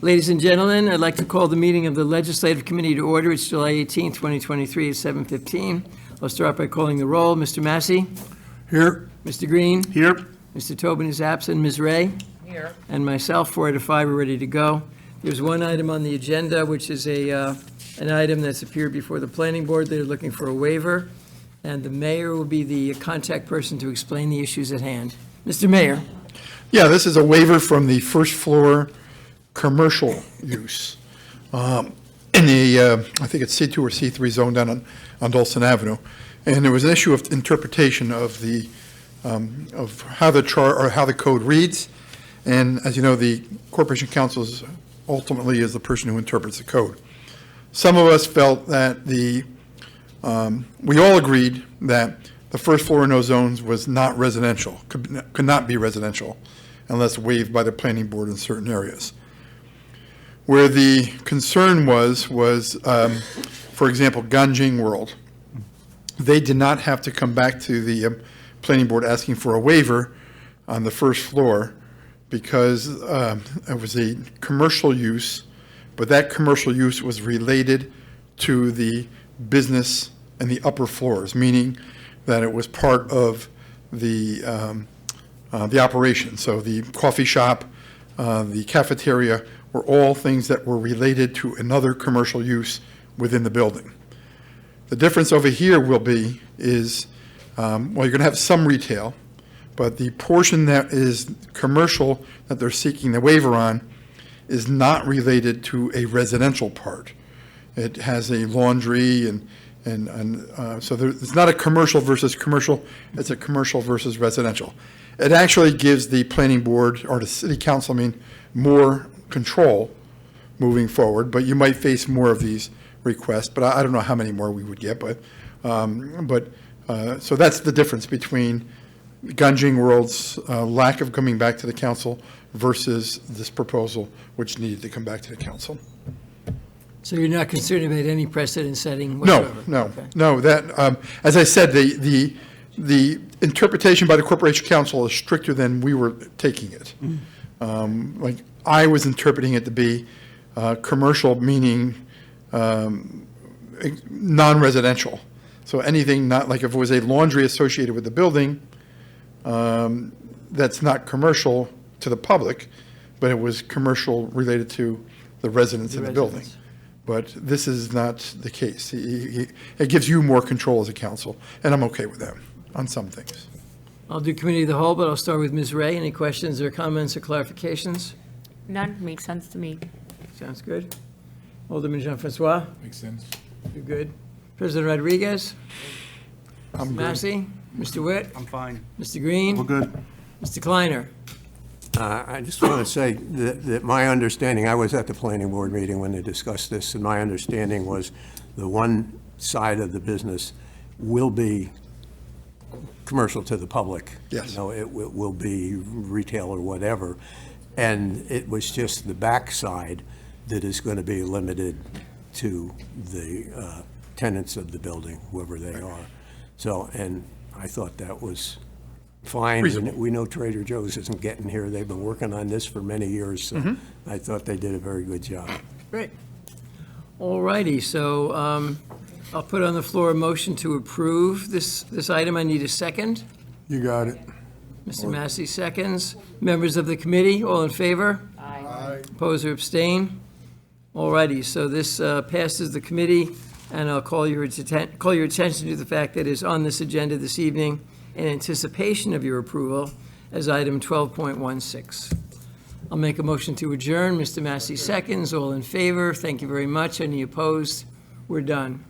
Ladies and gentlemen, I'd like to call the meeting of the Legislative Committee to order. It's July 18, 2023 at 7:15. I'll start by calling the roll. Mr. Massey? Here. Mr. Green? Here. Mr. Tobin is absent. Ms. Ray? Here. And myself, 4 out of 5 are ready to go. There's one item on the agenda, which is an item that's appeared before the planning board. They're looking for a waiver, and the mayor will be the contact person to explain the issues at hand. Mr. Mayor? Yeah, this is a waiver from the first floor commercial use in the, I think it's C2 or C3 zone down on Dawson Avenue. And there was an issue of interpretation of the, of how the how the code reads. And as you know, the Corporation Council ultimately is the person who interprets the code. Some of us felt that we all agreed that the first floor in those zones was not residential, could not be residential unless waived by the planning board in certain areas. Where the concern was, for example, Ganjing World. They did not have to come back to the planning board asking for a waiver on the first floor because it was a commercial use, but that commercial use was related to the business and the upper floors, meaning that it was part of the operation. So the coffee shop, the cafeteria were all things that were related to another commercial use within the building. The difference over here will be is, well, you're going to have some retail, but the portion that is commercial that they're seeking the waiver on is not related to a residential part. It has a laundry and so it's not a commercial versus commercial, it's a commercial versus residential. It actually gives the planning board, or the city council, more control moving forward, but you might face more of these requests, but I don't know how many more we would get, but so that's the difference between Ganjing World's lack of coming back to the council versus this proposal, which needed to come back to the council. So you're not concerned about any precedent setting whatsoever? No. Okay. No. That, as I said, the interpretation by the Corporation Council is stricter than we were taking it. Like I was interpreting it to be commercial, meaning non-residential. So anything not like if it was a laundry associated with the building, that's not commercial to the public, but it was commercial related to the residents in the building. But this is not the case. It gives you more control as a council, and I'm okay with that on some things. I'll do committee of the whole, but I'll start with Ms. Ray. Any questions or comments or clarifications? None, makes sense to me. Sounds good. Alderman Jean-Francois? Makes sense. You're good. President Rodriguez? I'm Mr. good. Massey? Mr. Witt? I'm fine. Mr. Green? We're good. Mr. Kleiner? I just want to say that my understanding, I was at the planning board meeting when they discussed this, and my understanding was the one side of the business will be commercial to the public. Yes. You know, it will be retail or whatever. And it was just the back side that is going to be limited to the tenants of the building, whoever they are. So, and I thought that was fine. We know Trader Joe's isn't getting here. They've been working on this for many years, so I thought they did a very good job. Great. All righty, so I'll put on the floor a motion to approve this item. I need a second. You got it. Mr. Massey seconds. Members of the committee, all in favor? Aye. Oppose or abstain? All righty, so this passes the committee, and I'll call your attention to the fact that it is on this agenda this evening in anticipation of your approval as item 12.16. I'll make a motion to adjourn. Mr. Massey seconds. All in favor? Thank you very much. Any opposed? We're done.